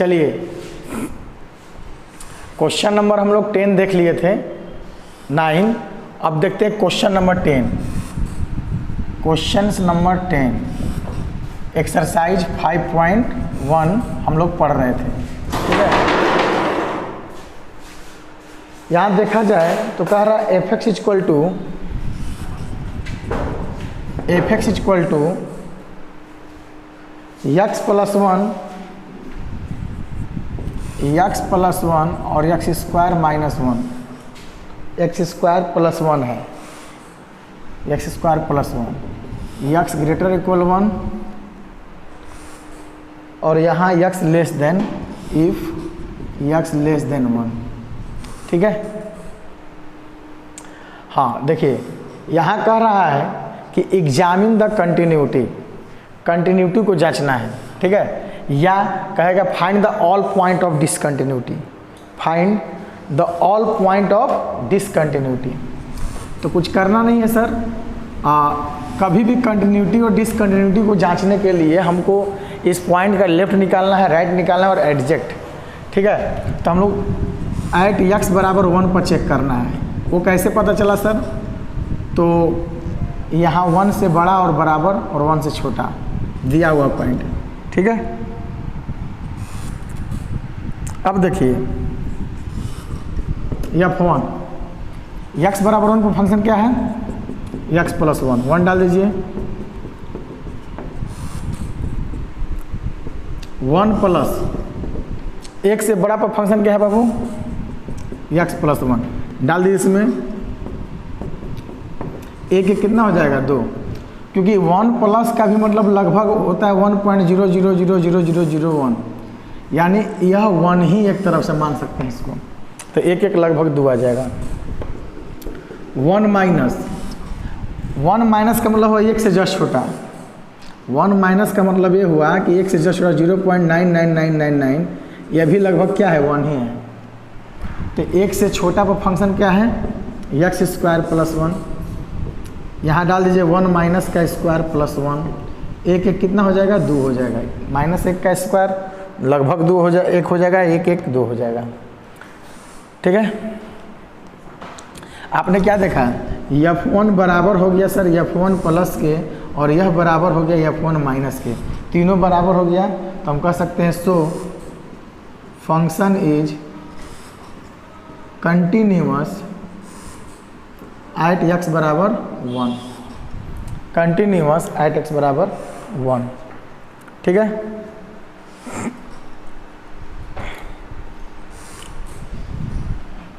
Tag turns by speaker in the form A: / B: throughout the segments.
A: चलिए question number हम लोग 10 देख लिए थे, 9। अब देखते हैं question number 10। Question number 10 exercise 5.1 हम लोग पढ़ रहे थे, ठीक है। यहाँ देखा जाए तो कह रहा है f x equal to x plus one और x square minus 1, x square plus 1 है, x square plus 1, x greater equal 1 और यहाँ x less than if x less than 1, ठीक है। हाँ देखिए यहाँ कह रहा है कि एग्जामिन द कंटिन्यूटी को जांचना है, ठीक है। या कहेगा find the all point of discontinuity, find the all point of discontinuity. तो कुछ करना नहीं है सर, कभी भी कंटिन्यूटी और डिसकंटिन्यूटी को जांचने के लिए हमको इस पॉइंट का लेफ्ट निकालना है, राइट निकालना है और एडजेक्ट, ठीक है। तो हम लोग एट एक्स बराबर 1 पर चेक करना है। वो कैसे पता चला सर? तो यहाँ 1 से बड़ा और बराबर और 1 से छोटा दिया हुआ पॉइंट, ठीक है। अब देखिए F1 x बराबर 1 पर फंक्शन क्या है? x प्लस 1 डाल दीजिए। 1 प्लस 1 से बड़ा पर फंक्शन क्या है बाबू? x प्लस 1 डाल दीजिए। इसमें एक कितना हो जाएगा? 2, क्योंकि 1 प्लस का भी मतलब लगभग होता है 1.000001, यानी यह 1 ही एक तरफ से मान सकते हैं इसको, तो एक लगभग 2 आ जाएगा। 1 माइनस का मतलब हुआ 1 से जस्ट छोटा, 1 माइनस का मतलब ये हुआ कि 1 से जस्ट छोटा 0.99999, यह भी लगभग क्या है? 1 ही है। तो 1 से छोटा पर फंक्शन क्या है? X square plus 1। यहाँ डाल दीजिए 1 माइनस का स्क्वायर प्लस 1, एक कितना हो जाएगा? 2 हो जाएगा। -1 का स्क्वायर लगभग 2 हो जाए, 1 हो जाएगा, 1 2 हो जाएगा, ठीक है। आपने क्या देखा? F1 बराबर हो गया सर F1 प्लस के और यह बराबर हो गया F1 माइनस के, तीनों बराबर हो गया। तो हम कह सकते हैं सो function is continuous at x बराबर 1, कंटिन्यूअस एट x बराबर 1, ठीक है।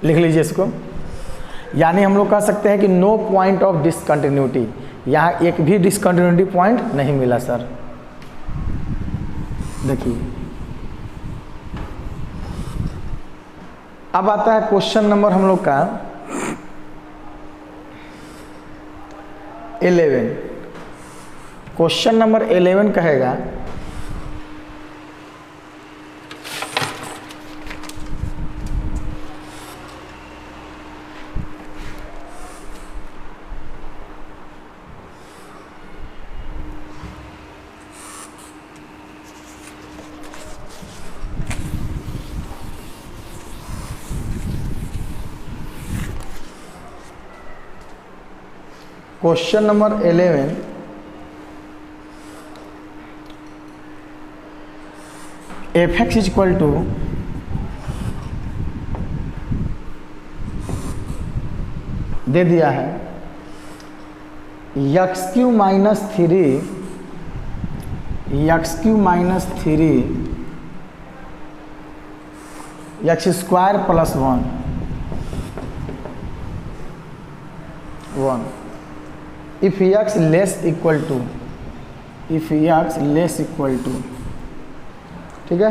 A: लिख लीजिए इसको। यानी हम लोग कह सकते हैं कि नो पॉइंट ऑफ डिसकंटिन्यूटी, यहाँ एक भी डिसकंटिन्यूटी पॉइंट नहीं मिला सर। देखिए अब आता है क्वेश्चन नंबर हम लोग का 11। क्वेश्चन नंबर 11 कहेगा question number 11 f x equal to दे दिया है x³ minus 3 x square plus 1 if x less equal to, ठीक है।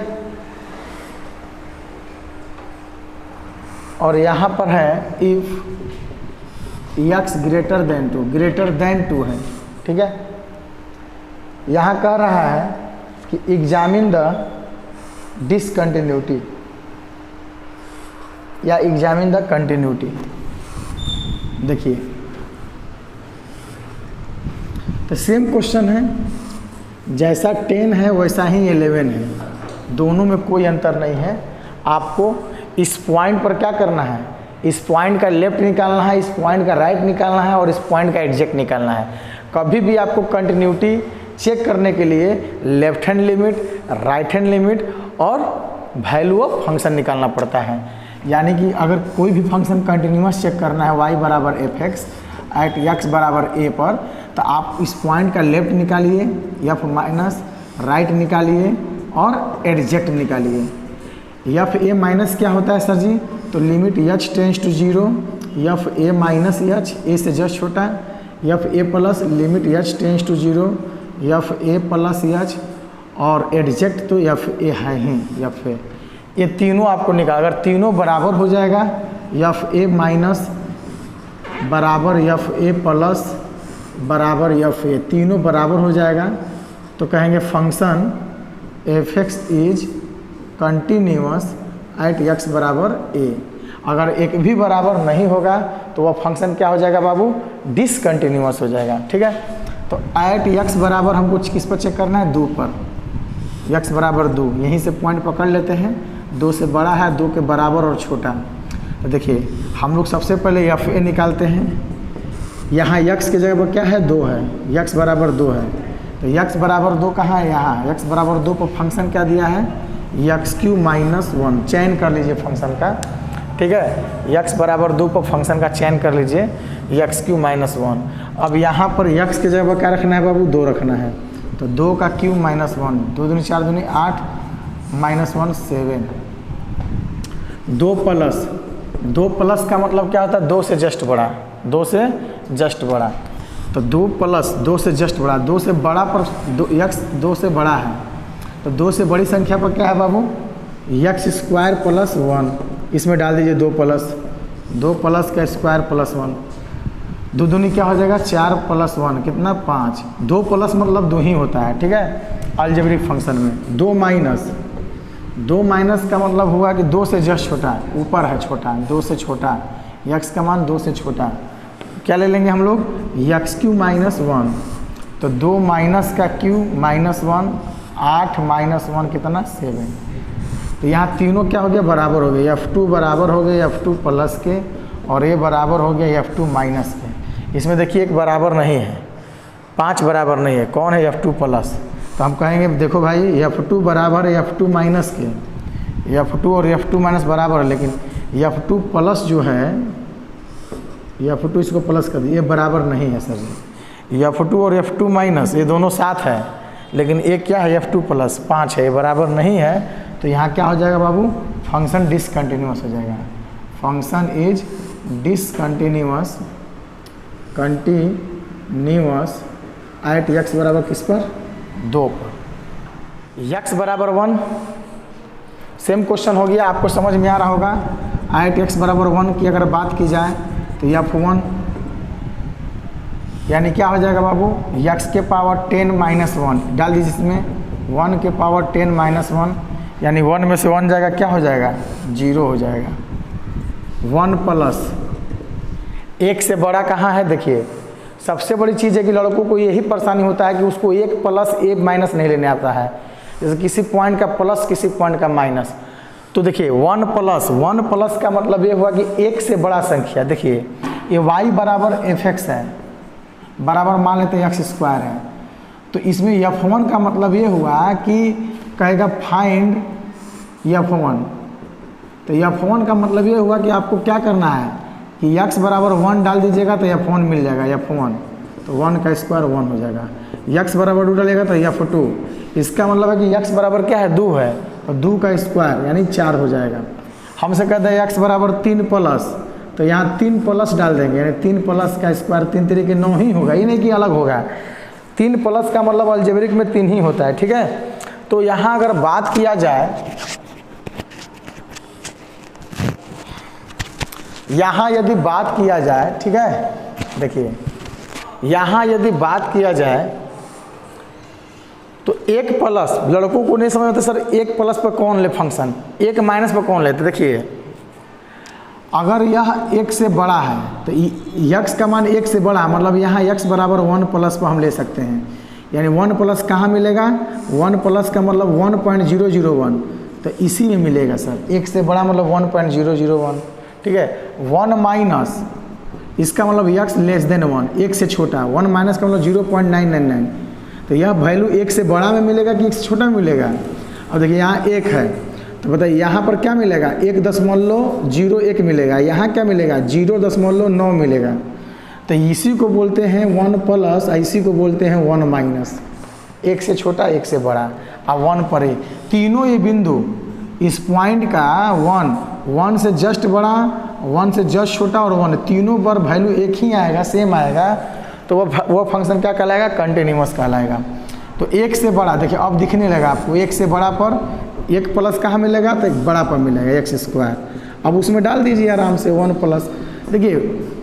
A: और यहाँ पर है if x ग्रेटर देन 2 है, ठीक है। यहाँ कह रहा है कि एग्जामिन द डिसकंटिन्यूटी या एग्जामिन द कंटिन्यूटी। देखिए तो सेम क्वेश्चन है, जैसा 10 है वैसा ही 11 है। दोनों में कोई अंतर नहीं है। आपको इस पॉइंट पर क्या करना है, इस पॉइंट का लेफ्ट निकालना है, इस पॉइंट का राइट निकालना है और इस पॉइंट का एग्जैक्ट निकालना है। कभी भी आपको कंटिन्यूटी चेक करने के लिए left hand limit, right hand limit और वैल्यू ऑफ फंक्शन निकालना पड़ता है। यानी कि अगर कोई भी फंक्शन कंटिन्यूअस चेक करना है y बराबर एफ एक्स एट x बराबर a पर, तो आप इस पॉइंट का लेफ्ट निकालिए, f माइनस राइट निकालिए और एग्जैक्ट निकालिए। एफ ए माइनस क्या होता है सर जी, तो limit h tends to 0, f a minus h a से जस्ट छोटा, f a plus limit h tends to 0, f a plus h और एग्जैक्ट तो एफ ए है ही एफ ए। ये तीनों आपको निकाल, अगर तीनों बराबर हो जाएगा, एफ ए माइनस बराबर एफ ए प्लस बराबर एफ ए, तीनों बराबर हो जाएगा तो कहेंगे function F x is continuous at x बराबर ए। अगर एक भी बराबर नहीं होगा तो वह फंक्शन क्या हो जाएगा बाबू, डिसकंटिन्यूअस हो जाएगा। ठीक है, तो एट एक्स बराबर हमको किस पर चेक करना है, 2 पर, एक्स बराबर 2, यहीं से पॉइंट पकड़ लेते हैं, 2 से बड़ा है, 2 के बराबर और छोटा। तो देखिए हम लोग सबसे पहले एफ ए निकालते हैं। यहाँ x की जगह पर क्या है, 2 है, x बराबर 2 है, तो x बराबर 2 कहाँ है, यहाँ x बराबर 2 पर फंक्शन क्या दिया है, एक्स क्यू माइनस 1, चयन कर लीजिए फंक्शन का। ठीक है, x बराबर 2 पर फंक्शन का चयन कर लीजिए, एक्स क्यू माइनस 1। अब यहाँ पर x की जगह पर क्या रखना है बाबू, 2 रखना है, तो 2 का क्यू माइनस 1, 2 दूनी 4 दूनी 8 माइनस 1 7, 2 प्लस का मतलब क्या होता है, 2 से जस्ट बड़ा, 2 से जस्ट बड़ा, तो 2 प्लस 2 से जस्ट बड़ा, 2 से बड़ा पर x 2 से बड़ा है, तो 2 से बड़ी संख्या पर क्या है बाबू, एक्स स्क्वायर प्लस 1, इसमें डाल दीजिए 2 प्लस का स्क्वायर प्लस 1, 2 दूनी क्या हो जाएगा, 4 प्लस 1 कितना 5, 2 प्लस मतलब 2 ही होता है। ठीक है, अलजेब्रिक फंक्शन में 2 माइनस का मतलब हुआ कि 2 से जस्ट छोटा, ऊपर है छोटा, 2 से छोटा, x का मान 2 से छोटा, क्या ले लेंगे हम लोग, एक्स क्यू माइनस 1, तो 2 माइनस का क्यू माइनस 1, 8 माइनस 1 कितना 7, तो यहाँ तीनों क्या हो गया, बराबर हो गए, F2 बराबर हो गए F2 प्लस के और A बराबर हो गया F2 माइनस के। इसमें देखिए एक बराबर नहीं है, 5 बराबर नहीं है, कौन है, F2 प्लस, तो हम कहेंगे देखो भाई F2 बराबर है F2 माइनस के, F2 और F2 माइनस बराबर है, लेकिन F2 प्लस जो है, F2 इसको प्लस कर दिए, ये बराबर नहीं है सर जी, F2 और F2 माइनस ये दोनों साथ है, लेकिन एक क्या है F2 प्लस 5 है, ये बराबर नहीं है, तो यहाँ क्या हो जाएगा बाबू, फंक्शन डिसकंटिन्यूअस हो जाएगा, function is discontinuous at x बराबर किस पर, 2 पर। एक्स बराबर 1, सेम क्वेश्चन हो गया, आपको समझ में आ रहा होगा। एट एक्स बराबर 1 की अगर बात की जाए तो F1 यानी क्या हो जाएगा बाबू, x के पावर 10 माइनस 1 डाल दीजिए, इसमें 1 के पावर 10 माइनस 1 यानी 1 में से 1 जाएगा, क्या हो जाएगा, 0 हो जाएगा। 1 प्लस 1 से बड़ा कहाँ है, देखिए सबसे बड़ी चीज़ है कि लड़कों को यही परेशानी होता है कि उसको 1 प्लस 1 माइनस नहीं लेने आता है, जैसे किसी पॉइंट का प्लस किसी पॉइंट का माइनस। तो देखिए 1 प्लस का मतलब ये हुआ कि 1 से बड़ा संख्या, देखिए ये y बराबर एफ एक्स है, बराबर मान लेते हैं एक्स स्क्वायर है, तो इसमें F1 का मतलब ये हुआ कि कहेगा फाइंड F1, तो F1 का मतलब ये हुआ कि आपको क्या करना है कि x बराबर 1 डाल दीजिएगा तो F1 मिल जाएगा, F1 तो 1 का स्क्वायर 1 हो जाएगा, x बराबर 2 डालेगा तो F2, इसका मतलब है कि x बराबर क्या है, 2 है, तो 2 का स्क्वायर यानी 4 हो जाएगा। हमसे कहते हैं x बराबर 3 प्लस, तो यहाँ 3 प्लस डाल देंगे, यानी 3 प्लस का स्क्वायर 3 तरीके 9 ही होगा, ये नहीं कि अलग होगा, 3 प्लस का मतलब अलजेब्रिक में 3 ही होता है। ठीक है, तो यहाँ अगर बात किया जाए, यहाँ यदि बात किया जाए, ठीक है, देखिए यहाँ यदि बात किया जाए तो 1 प्लस, लड़कों को नहीं समझ आता सर 1 प्लस पर कौन ले फंक्शन, 1 माइनस पर कौन लेते, देखिए अगर यह 1 से बड़ा है तो x का मान 1 से बड़ा, मतलब यहाँ x बराबर 1 प्लस पर हम ले सकते हैं, यानी 1 प्लस कहाँ मिलेगा, 1 प्लस का मतलब 1.001, तो इसी में मिलेगा सर। 1 से बड़ा मतलब 1.001, ठीक है। 1 माइनस इसका मतलब x लेस देन 1, 1 से छोटा। 1 माइनस का मतलब 0.999, तो यह वैल्यू 1 से बड़ा में मिलेगा कि 1 से छोटा में मिलेगा। अब देखिए यहाँ 1 है, तो बताइए यहाँ पर क्या मिलेगा, 1.01 मिलेगा। यहाँ क्या मिलेगा, 0.9 मिलेगा। तो इसी को बोलते हैं 1 प्लस, इसी को बोलते हैं 1 माइनस। 1 से छोटा 1 से बड़ा, अब 1 पर ही तीनों ये बिंदु इस पॉइंट का 1 से जस्ट बड़ा, 1 से जस्ट छोटा और 1, तीनों पर वैल्यू एक ही आएगा, सेम आएगा, तो वह फंक्शन क्या कहलाएगा, कंटिन्यूअस कहलाएगा। तो 1 से बड़ा देखिए अब दिखने लगा आपको, 1 से बड़ा पर 1 प्लस कहाँ मिलेगा, तो 1 बड़ा पर मिलेगा x स्क्वायर। अब उसमें डाल दीजिए आराम से 1 प्लस। देखिए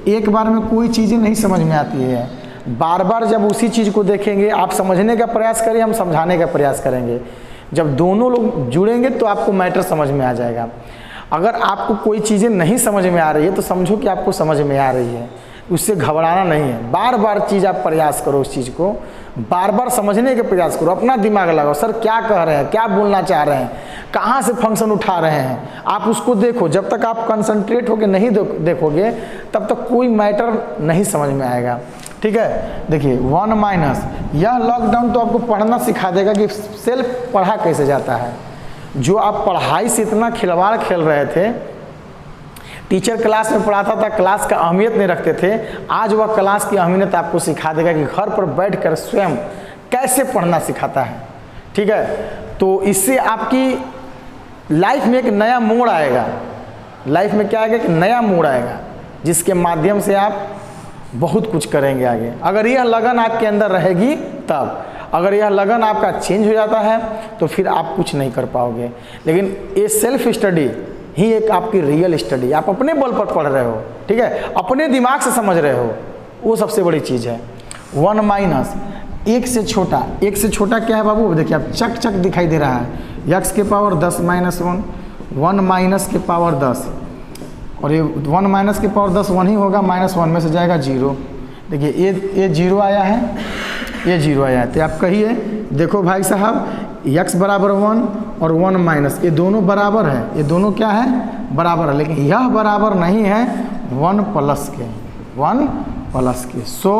A: एक बार में कोई चीज़ें नहीं समझ में आती है, बार बार जब उसी चीज़ को देखेंगे, आप समझने का प्रयास करिए, हम समझाने का प्रयास करेंगे। जब दोनों लोग जुड़ेंगे तो आपको मैटर समझ में आ जाएगा। अगर आपको कोई चीज़ें नहीं समझ में आ रही है तो समझो कि आपको समझ में आ रही है, उससे घबराना नहीं है। बार बार चीज़ आप प्रयास करो, उस चीज़ को बार बार समझने के प्रयास करो, अपना दिमाग लगाओ, सर क्या कह रहे हैं, क्या बोलना चाह रहे हैं, कहाँ से फंक्शन उठा रहे हैं, आप उसको देखो। जब तक आप कंसंट्रेट होकर नहीं देखोगे तब तक कोई मैटर नहीं समझ में आएगा, ठीक है। देखिए 1 माइनस, यह लॉकडाउन तो आपको पढ़ना सिखा देगा कि सेल्फ पढ़ा कैसे जाता है। जो आप पढ़ाई से इतना खिलवाड़ खेल रहे थे, टीचर क्लास में पढ़ाता था, क्लास का अहमियत नहीं रखते थे, आज वह क्लास की अहमियत आपको सिखा देगा कि घर पर बैठकर स्वयं कैसे पढ़ना सिखाता है, ठीक है। तो इससे आपकी लाइफ में एक नया मोड़ आएगा। लाइफ में क्या आएगा, एक नया मोड़ आएगा जिसके माध्यम से आप बहुत कुछ करेंगे आगे। अगर यह लगन आपके अंदर रहेगी तब, अगर यह लगन आपका चेंज हो जाता है तो फिर आप कुछ नहीं कर पाओगे। लेकिन ये सेल्फ स्टडी ही एक आपकी रियल स्टडी, आप अपने बल पर पढ़ रहे हो, ठीक है, अपने दिमाग से समझ रहे हो, वो सबसे बड़ी चीज़ है। 1 माइनस 1 से छोटा, 1 से छोटा क्या है बाबू, देखिए आप चक चक दिखाई दे रहा है, x के पावर 10 माइनस 1, 1 माइनस के पावर 10, और ये 1 माइनस के पावर 10 1 ही होगा, -1 में से जाएगा 0। देखिए ये 0 आया है, ये 0 आया है, तो आप कहिए देखो भाई साहब x बराबर 1 और 1 माइनस, ये दोनों बराबर है, ये दोनों क्या है, बराबर है। लेकिन यह बराबर नहीं है 1 प्लस के, 1 प्लस के। सो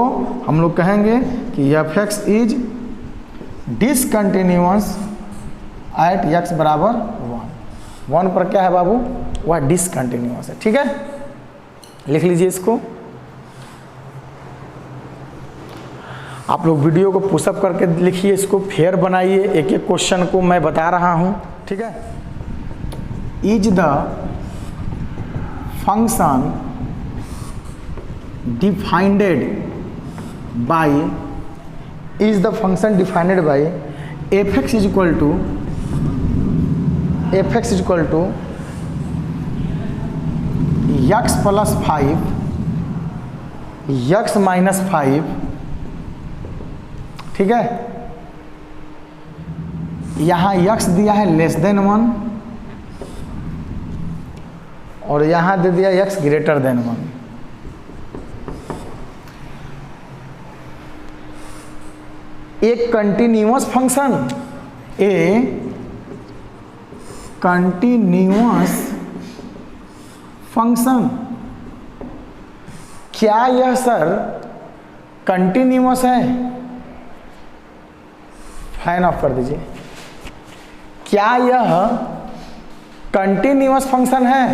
A: हम लोग कहेंगे कि f(x) is discontinuous at x बराबर 1 पर क्या है बाबू, वह डिसकंटिन्यूअस है, ठीक है। लिख लीजिए इसको। आप लोग वीडियो को पुशअप करके लिखिए, इसको फेयर बनाइए, एक एक क्वेश्चन को मैं बता रहा हूं, ठीक है। Is the function defined by, is the function defined by f(x) is equal to x plus 5 x minus 5, ठीक है। यहाँ x दिया है लेस देन 1 और यहाँ दे दिया x ग्रेटर देन 1। एक कंटिन्यूअस फंक्शन, ए कंटिन्यूअस फंक्शन, क्या यह सर कंटिन्यूअस है, फैन ऑफ कर दीजिए, क्या यह कंटिन्यूअस फंक्शन है।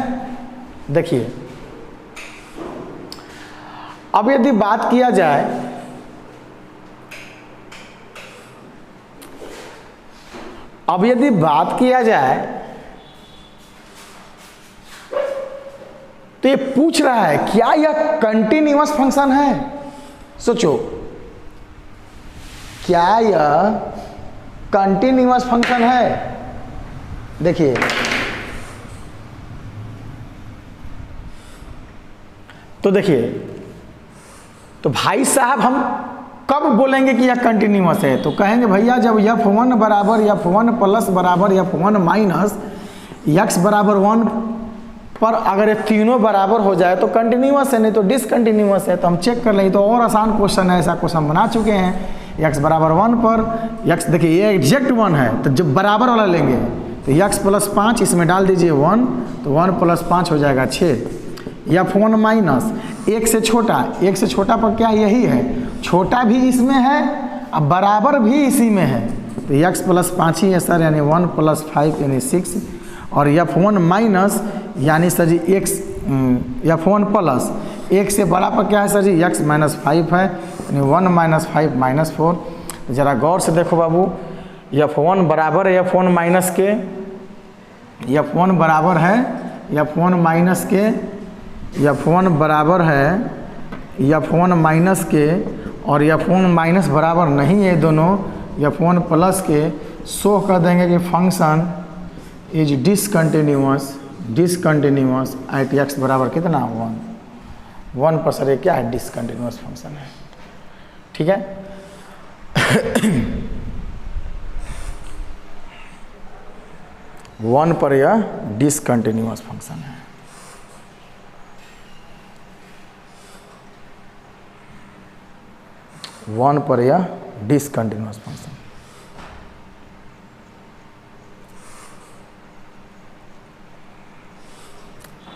A: देखिए अब यदि बात किया जाए, तो ये पूछ रहा है क्या यह कंटिन्यूअस फंक्शन है। सोचो, क्या यह कंटिन्यूअस फंक्शन है। देखिए तो देखिए, तो भाई साहब हम कब बोलेंगे कि यह कंटिन्यूअस है, तो कहेंगे भैया जब f1 बराबर f1 प्लस बराबर f1 माइनस x बराबर 1 पर अगर ये तीनों बराबर हो जाए तो कंटिन्यूअस है, नहीं तो डिसकंटिन्यूअस है। तो हम चेक कर लेंगे, तो और आसान क्वेश्चन है, ऐसा क्वेश्चन बना चुके हैं x बराबर 1 पर x देखिए ये एग्जैक्ट 1 है तो जब बराबर वाला लेंगे तो x प्लस 5 इसमें डाल दीजिए 1 तो 1 प्लस 5 हो जाएगा 6। f1 माइनस एक से छोटा पर क्या यही है, छोटा भी इसमें है अब बराबर भी इसी में है तो x प्लस 5 ही है सर, यानी 1 प्लस 5 यानी 6। और f1 माइनस यानी सर जी f1 प्लस एक से बड़ा पर क्या है सर जी x माइनस 5 है, यानी 1 माइनस 5 माइनस 4। ज़रा गौर से देखो बाबू, f1 बराबर है f1 माइनस के, f1 बराबर है f1 माइनस के, f1 बराबर है f1 माइनस के और f1 माइनस बराबर नहीं है दोनों f1 प्लस के। शो कर देंगे कि function is discontinuous at x बराबर कितना 1 पर सर ये क्या है डिसकंटिन्यूअस फंक्शन है, ठीक है। वन पर यह डिसकंटिन्यूअस फंक्शन है। वन पर यह डिसकंटिन्यूअस फंक्शन।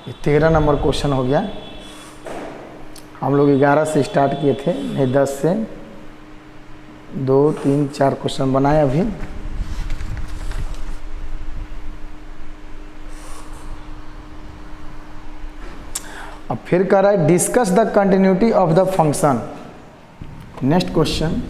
A: ये 13 नंबर क्वेश्चन हो गया। हम लोग 11 से स्टार्ट किए थे, नहीं 10 से 2 3 4 क्वेश्चन बनाए अभी। अब फिर कह रहा है discuss the continuity of the function. Next question,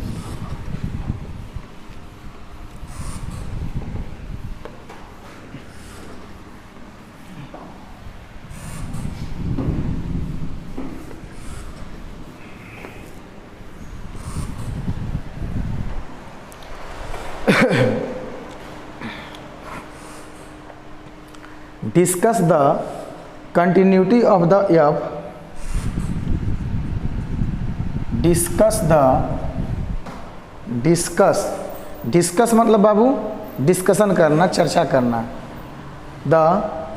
A: discuss the continuity of the f, discuss मतलब बाबू डिस्कशन करना, चर्चा करना। The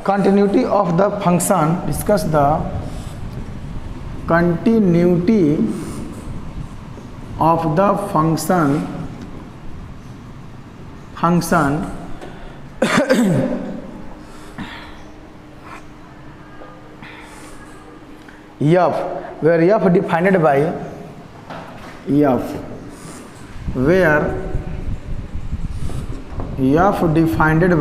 A: continuity of the function, discuss the continuity of the function f where f defined by f where f defined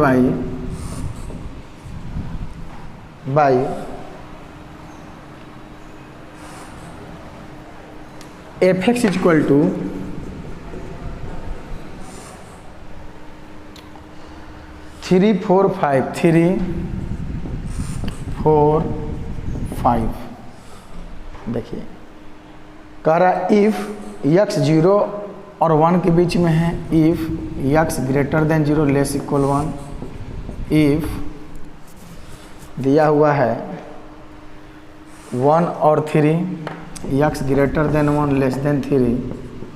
A: by fx is equal to 3 4 5 3 4 5। देखिए कह रहा if x 0 और 1 के बीच में है, if x greater than 0 less equal 1, if दिया हुआ है 1 और 3 x greater than 1 less than 3,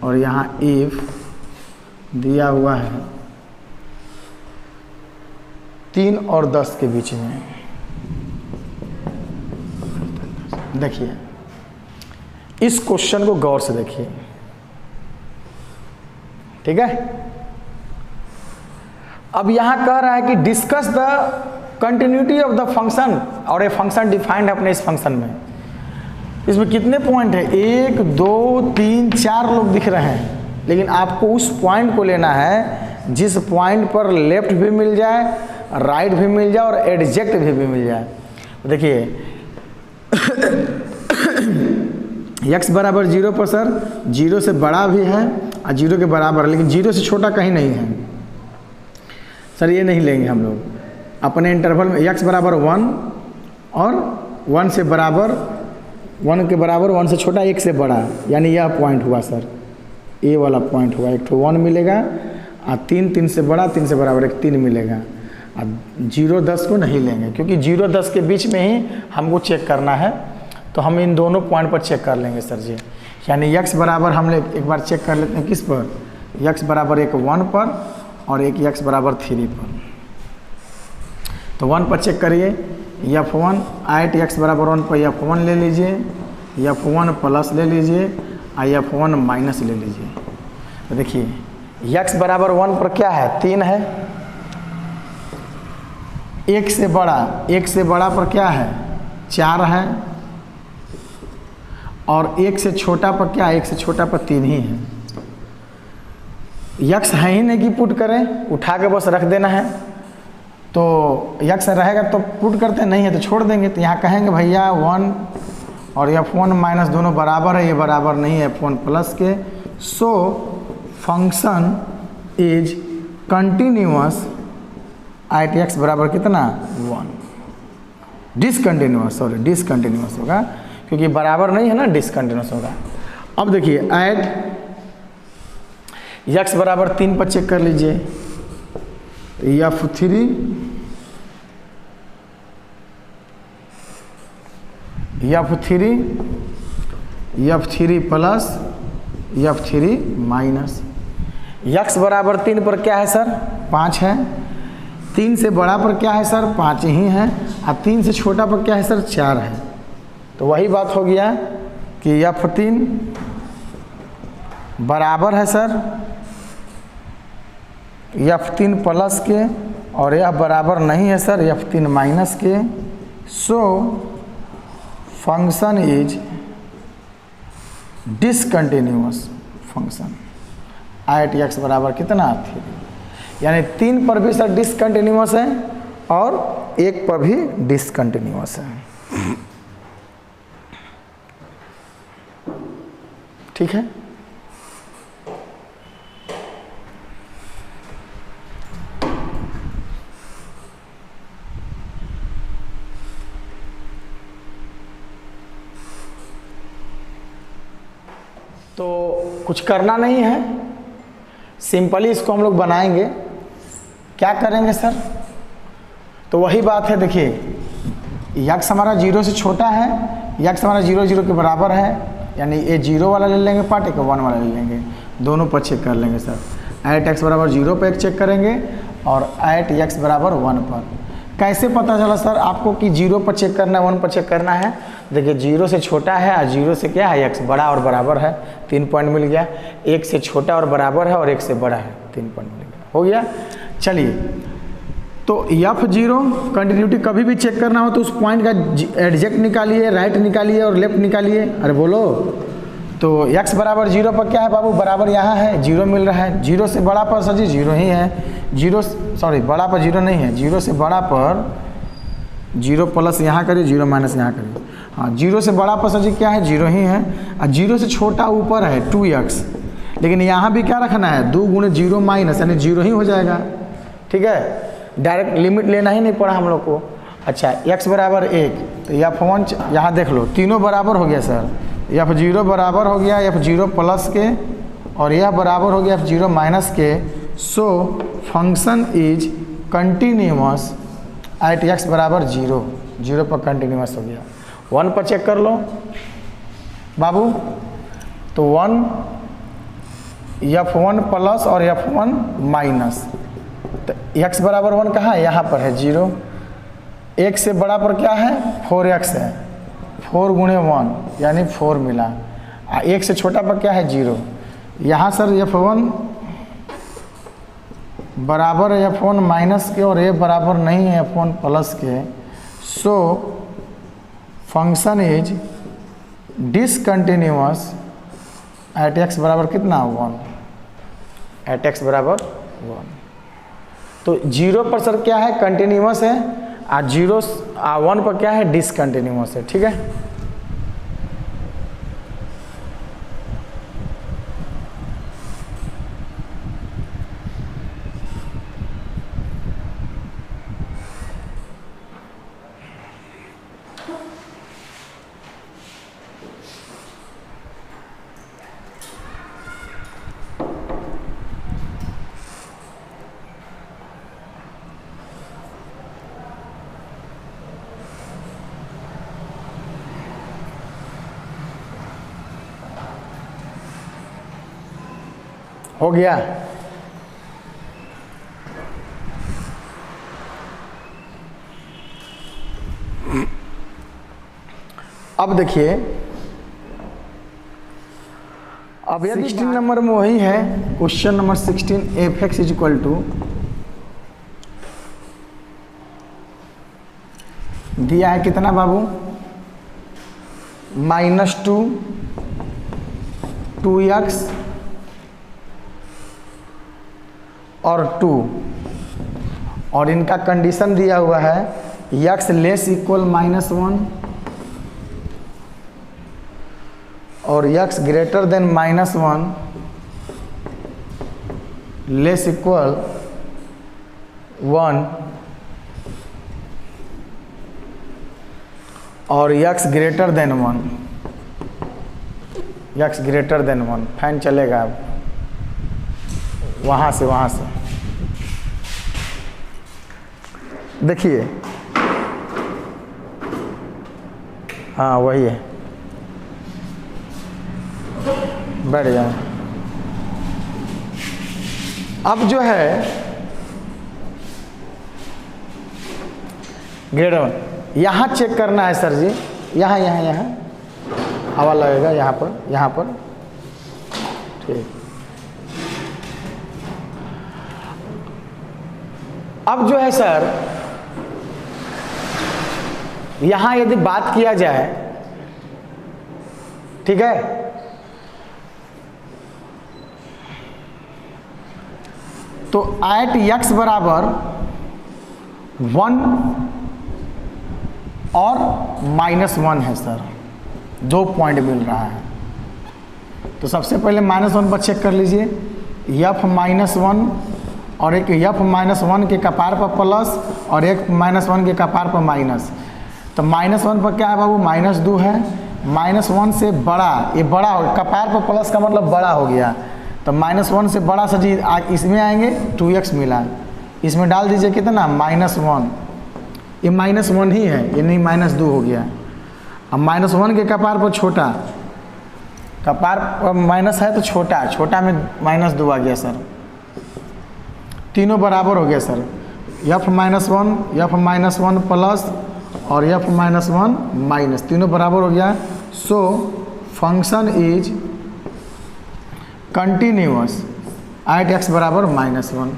A: और यहाँ इफ दिया हुआ है 3 और 10 के बीच में। देखिए इस क्वेश्चन को गौर से देखिए, ठीक है। अब यहां कह रहा है कि discuss the continuity of the function, और ये फंक्शन डिफाइंड है अपने इस फंक्शन में। इसमें कितने पॉइंट है, 1 2 3 4 लोग दिख रहे हैं, लेकिन आपको उस पॉइंट को लेना है जिस पॉइंट पर लेफ्ट भी मिल जाए, राइट भी मिल जाए और एडजेक्ट भी मिल जाए। देखिए x बराबर 0 पर सर 0 से बड़ा भी है और 0 के बराबर, लेकिन 0 से छोटा कहीं नहीं है सर, ये नहीं लेंगे हम लोग अपने इंटरवल में। x बराबर 1 और 1 से बराबर, 1 के बराबर 1 से छोटा 1 से बड़ा, यानी यह पॉइंट हुआ सर, ये वाला पॉइंट हुआ। एक तो 1 मिलेगा और 3 3 से बड़ा 3 से बराबर एक 3 मिलेगा। और 0 10 को नहीं लेंगे क्योंकि 0 10 के बीच में ही हमको चेक करना है, तो हम इन दोनों पॉइंट पर चेक कर लेंगे सर जी। यानी x बराबर हम लोग एक बार चेक कर लेते हैं किस पर, x बराबर एक 1 पर और एक x बराबर 3 पर। तो 1 पर चेक करिए, f1 एट x बराबर 1 पर f1 ले लीजिए, f1 प्लस ले लीजिए और f1 माइनस ले लीजिए। तो देखिए x बराबर 1 पर क्या है 3 है, एक से बड़ा पर क्या है 4 है, और एक से छोटा पर क्या है, एक से छोटा पर 3 ही है। यक्स है ही नहीं कि पुट करें, उठा के बस रख देना है। तो यक्स रहेगा तो पुट करते नहीं है तो छोड़ देंगे। तो यहाँ कहेंगे भैया 1 और f1 माइनस दोनों बराबर है, ये बराबर नहीं है f1 plus k. So function is continuous at x बराबर कितना 1। डिसकंटिन्यूअस होगा क्योंकि बराबर नहीं है ना, डिसकंटिन्यूअस होगा। अब देखिए एट x बराबर 3 पर चेक कर लीजिए, तो f3 plus f3 minus. x बराबर 3 पर क्या है सर 5 है, 3 से बड़ा पर क्या है सर 5 ही है, और 3 से छोटा पर क्या है सर 4 है। तो वही बात हो गया कि f3 बराबर है सर f3 प्लस के, और यह बराबर नहीं है सर f3 माइनस के। So function is discontinuous function at x बराबर कितना 3, यानी 3 पर भी सर डिसकंटिन्यूअस है और 1 पर भी डिसकंटिन्यूअस है। ठीक है। तो कुछ करना नहीं है, सिंपली इसको हम लोग बनाएंगे। क्या करेंगे सर, तो वही बात है। देखिए x हमारा 0 से छोटा है, x हमारा 0 0 के बराबर है, यानी ये 0 वाला ले लेंगे पार्ट, एक 1 वाला ले लेंगे, दोनों पर चेक कर लेंगे सर। एट x बराबर 0 पर एक चेक करेंगे और एट x बराबर 1 पर। कैसे पता चला सर आपको कि 0 पर चेक करना है 1 पर चेक करना है? देखिए 0 से छोटा है और 0 से क्या है x बड़ा और बराबर है, 3 पॉइंट मिल गया। 1 से छोटा और बराबर है और 1 से बड़ा है, 3 पॉइंट मिल गया, हो गया। चलिए तो f0 कंटिन्यूटी कभी भी चेक करना हो तो उस पॉइंट का एडजेक्ट निकालिए, राइट निकालिए और लेफ्ट निकालिए। अरे बोलो, तो x बराबर 0 पर क्या है बाबू, बराबर यहाँ है 0 मिल रहा है। 0 से बड़ा पर सर जी 0 ही है, बड़ा पर 0 नहीं है, 0 से बड़ा पर 0 प्लस यहाँ करिए, 0 माइनस यहाँ करिए। हाँ 0 से बड़ा पर सर जी क्या है 0 ही है, और 0 से छोटा ऊपर है 2x, लेकिन यहाँ भी क्या रखना है 2 गुणे 0 माइनस, यानी 0 ही हो जाएगा। ठीक है, डायरेक्ट लिमिट लेना ही नहीं पड़ा हम लोग को। अच्छा x बराबर 1, तो f1 यहाँ देख लो, तीनों बराबर हो गया सर। f0 बराबर हो गया f0 प्लस के, और यह बराबर हो गया f0 माइनस के। So function is continuous at x बराबर 0 पर कंटिन्यूअस हो गया। 1 पर चेक कर लो बाबू, तो 1 f1 प्लस और f1 माइनस, तो x बराबर 1 कहाँ है, यहाँ पर है 0। 1 से बड़ा पर क्या है 4x है, 4 गुणे 1 यानी 4 मिला। 1 से छोटा पर क्या है 0। यहाँ सर f1 बराबर है f1 माइनस के, और ये बराबर नहीं है f1 plus k. So function is discontinuous at x बराबर कितना 1, एट x बराबर 1। तो 0 पर सर क्या है कंटिन्यूअस है, और 1 पर क्या है डिसकंटिन्यूअस है। ठीक है, हो गया। अब देखिए अब 16 नंबर में वही है, question number 16, f x is equal to दिया है कितना बाबू, -2 2x और 2, और इनका कंडीशन दिया हुआ है x लेस इक्वल -1 और x greater than -1 less equal 1 और x greater than 1, x greater than 1। Fan चलेगा अब वहाँ से देखिए, हाँ वही है, बैठ जाए। अब जो है ग्रेटर 1 यहाँ चेक करना है सर जी, यहाँ हवा लगेगा यहाँ पर ठीक। अब जो है सर यहाँ यदि बात किया जाए, ठीक है, तो एट x बराबर 1 और -1 है सर, 2 पॉइंट मिल रहा है। तो सबसे पहले -1 पर चेक कर लीजिए, f-1 और एक f-1 के कपार पर प्लस और एक -1 के कपार पर माइनस। तो -1 पर क्या है बाबू, -2 है, -1 से बड़ा, ये बड़ा हो, कपार पर प्लस का मतलब बड़ा हो गया, तो -1 से बड़ा सा जी इसमें आएंगे 2x मिला, इसमें डाल दीजिए कितना -1, ये -1 ही है, ये नहीं -2 हो गया। अब -1 के कपार पर छोटा, कपार पर माइनस है तो छोटा में -2 आ गया सर, तीनों बराबर हो गया सर, f-1 प्लस और f-1 माइनस, तीनों बराबर हो गया। सो function is continuous at x बराबर -1।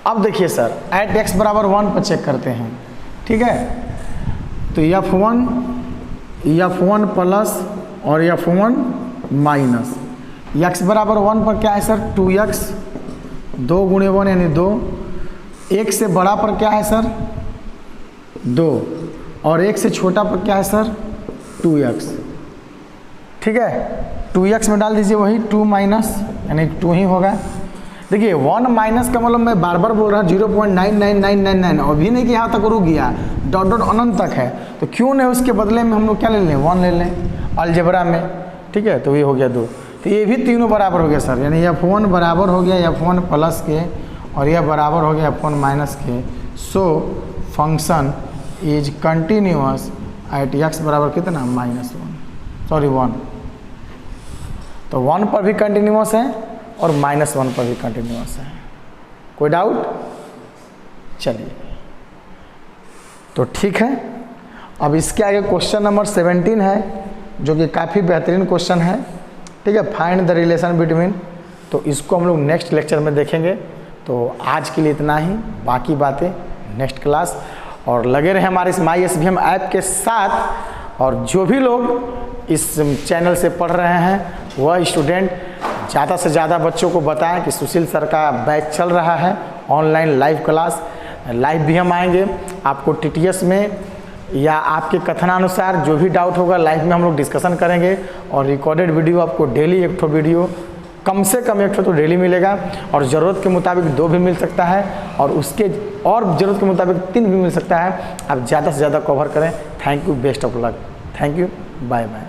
A: अब देखिए सर, एट x बराबर 1 पर चेक करते हैं, ठीक है, तो f1 प्लस और f1 माइनस, x बराबर 1 पर क्या है सर 2x, 2 गुणे 1 यानी 2, 1 से बड़ा पर क्या है सर 2 और 1 से छोटा पर क्या है सर 2x, ठीक है। 2x में डाल दीजिए वही 2 माइनस यानी 2 ही होगा। देखिए 1 माइनस का मतलब मैं बार बार बोल रहा हूँ 0.99999, अभी नहीं कि यहाँ तक रुक गया, डॉट डॉट अनंत तक है, तो क्यों नहीं उसके बदले में हम लोग क्या ले लें 1 ले लें अलजेब्रा में, ठीक है। तो ये हो गया 2, तो ये भी तीनों बराबर हो गया सर, यानी f1 बराबर हो गया f1 प्लस के और यह बराबर हो गया f1 माइनस के। So function is continuous at x बराबर कितना -1, तो 1 पर भी कंटिन्यूअस है और -1 पर भी कंटिन्यूअस है। कोई डाउट? चलिए तो ठीक है। अब इसके आगे क्वेश्चन नंबर 17 है जो कि काफ़ी बेहतरीन क्वेश्चन है, ठीक है, फाइंड द रिलेशन बिटवीन। तो इसको हम लोग नेक्स्ट लेक्चर में देखेंगे। तो आज के लिए इतना ही, बाकी बातें नेक्स्ट क्लास। और लगे रहे हमारे इस MySBM ऐप के साथ। और जो भी लोग इस चैनल से पढ़ रहे हैं वह स्टूडेंट ज़्यादा से ज़्यादा बच्चों को बताएं कि सुशील सर का बैच चल रहा है ऑनलाइन लाइव क्लास। लाइव भी हम आएंगे आपको TTS में, या आपके कथनानुसार जो भी डाउट होगा लाइव में हम लोग डिस्कशन करेंगे। और रिकॉर्डेड वीडियो आपको डेली एक ठो वीडियो, कम से कम एक ठो तो डेली मिलेगा, और ज़रूरत के मुताबिक 2 भी मिल सकता है, और उसके और ज़रूरत के मुताबिक 3 भी मिल सकता है। आप ज़्यादा से ज़्यादा कवर करें। Thank you, best of luck. Thank you, bye bye.